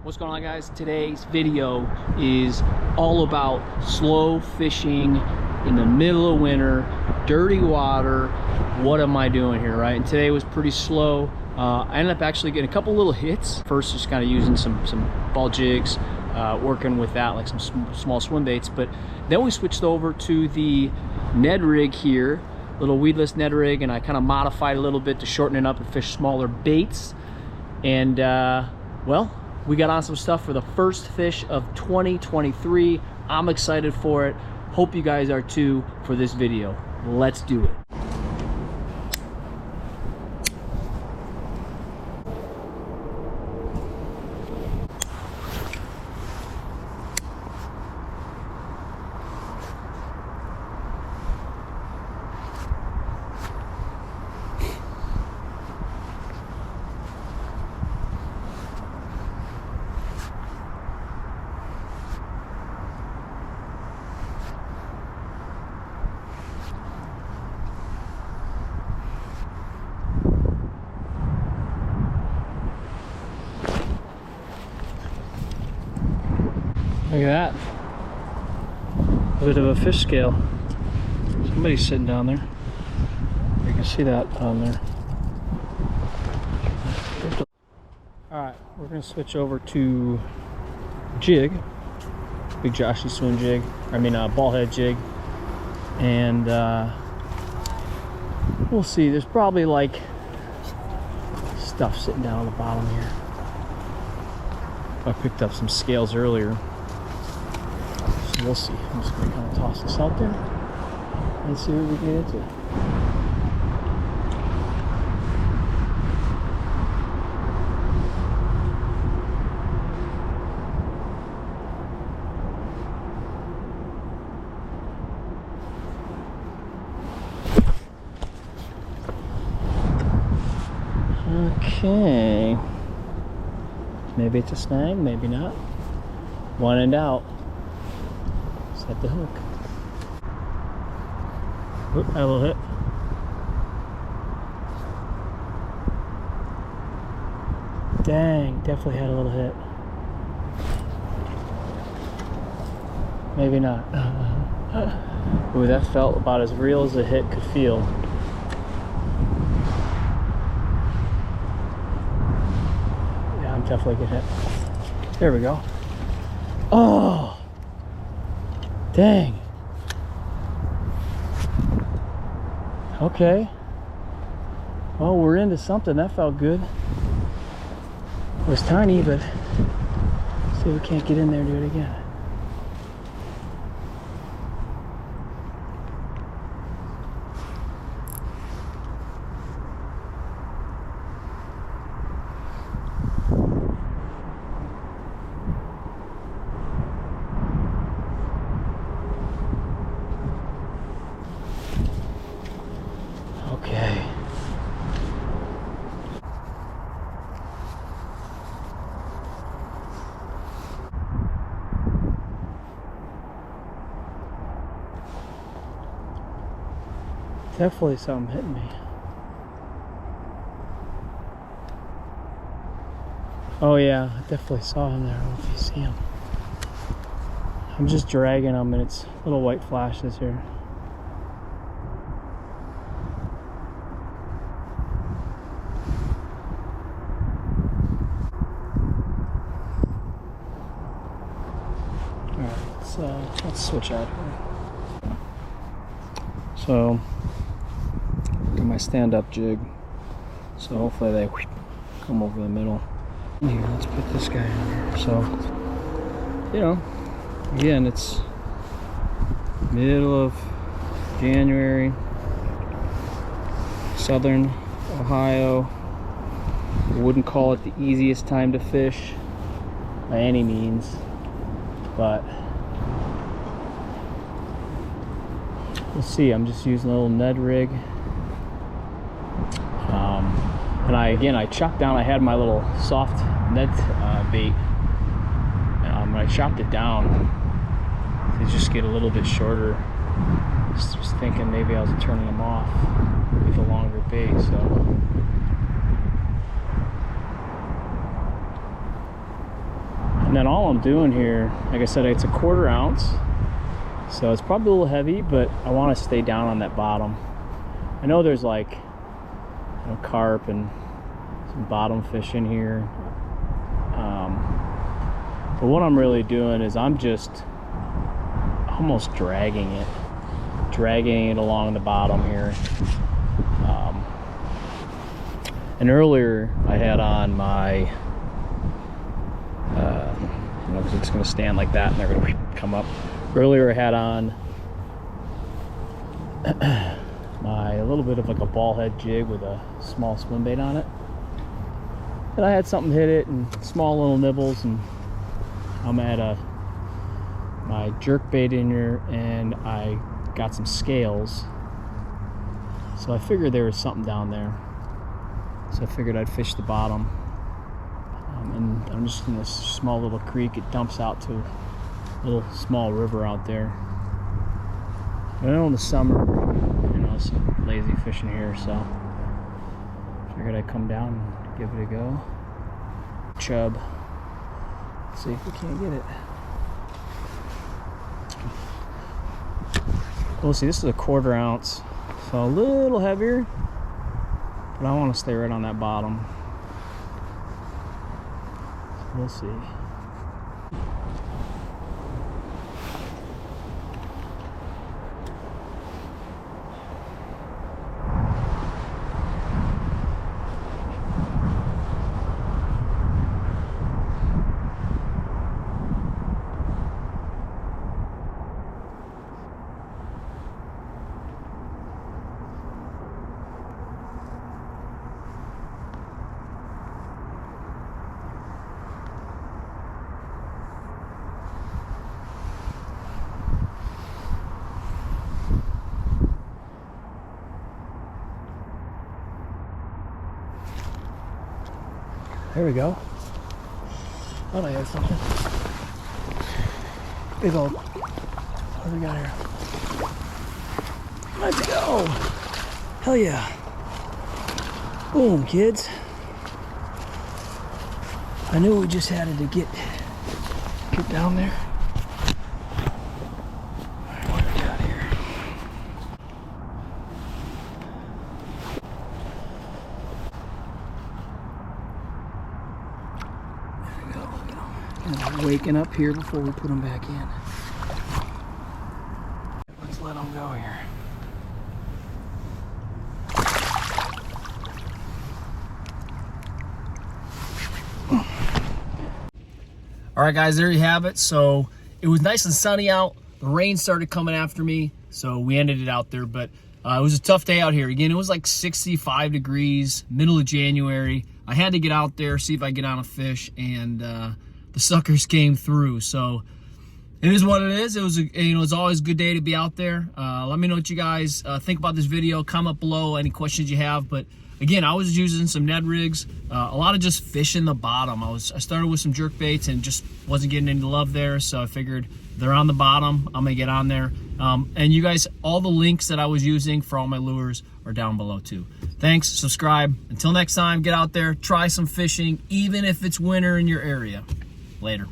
What's going on, guys? Today's video is all about slow fishing in the middle of winter, dirty water. What am I doing here, right? And today was pretty slow. I ended up actually getting a couple little hits. First, just kind of using some ball jigs, working with that, like some small swim baits. But then we switched over to the Ned rig here, little weedless Ned rig, and I kind of modified a little bit to shorten it up and fish smaller baits. And well, we got on some stuff for the first fish of 2023. I'm excited for it. Hope you guys are too for this video. Let's do it. Look at that. A bit of a fish scale. Somebody's sitting down there. You can see that on there. Alright, we're going to switch over to jig. Big Joshy swim jig. I mean ball head jig. And we'll see. There's probably like stuff sitting down on the bottom here. I picked up some scales earlier. We'll see. I'm just going to kind of toss this out there and see what we can get into. Okay. Maybe it's a snag, maybe not. One and out. Set the hook. Oop, had a little hit. Dang, definitely had a little hit. Maybe not. Ooh, that felt about as real as a hit could feel. Yeah, I'm definitely getting hit. There we go. Oh! Dang. Okay. Well, we're into something. That felt good. It was tiny, but see if we can't get in there and do it again. Okay. Definitely something hitting me. Oh yeah, I definitely saw him there. I don't know if you see him. I'm just dragging him and it's little white flashes here. Let's switch out here. So, get my stand-up jig. So hopefully they come over the middle. Here, let's put this guy in here. So, you know, again, it's middle of January, southern Ohio. I wouldn't call it the easiest time to fish by any means, but we'll see. I'm just using a little Ned rig. And I chopped down, I had my little soft Ned bait. When I chopped it down, they just get a little bit shorter. Just thinking maybe I was turning them off with a longer bait, so And then all I'm doing here, like I said, it's a 1/4 ounce. So it's probably a little heavy, but I want to stay down on that bottom. I know there's like, you know, carp and some bottom fish in here. But what I'm really doing is I'm just almost dragging it along the bottom here. And earlier I had on my, you know, because it's going to stand like that and they're going to come up. Earlier I had on a little bit of like a ball head jig with a small swim bait on it. And I had something hit it and small little nibbles, and I'm at my jerk bait in here and I got some scales. So I figured there was something down there. So I figured I'd fish the bottom. And I'm just in this small little creek. It dumps out to a little small river out there. I know in the summer, you know, some lazy fishing here, so figured I'd come down and give it a go. Chub. Let's see if we can't get it. We'll see, this is a 1/4 ounce, so a little heavier, but I want to stay right on that bottom. So we'll see. There we go. Oh, I had something. Big old. What do we got here? Let's go. Hell yeah. Boom, kids. I knew we just had to get down there. All right, what do we got here? Waking up here before we put them back in. Let's let them go here. All right, guys, there you have it. So it was nice and sunny out. The rain started coming after me, so we ended it out there. But it was a tough day out here. Again, it was like 65 degrees, middle of January. I had to get out there, see if I could get on a fish, and the suckers came through. So it is what it is. It was, it's always a good day to be out there. Let me know what you guys think about this video. Comment below any questions you have. But again, I was using some Ned rigs, a lot of just fishing the bottom. I started with some jerk baits and just wasn't getting any love there. So I figured they're on the bottom, I'm gonna get on there. And you guys, all the links that I was using for all my lures are down below too. Thanks, subscribe. Until next time, get out there, try some fishing, even if it's winter in your area. Later.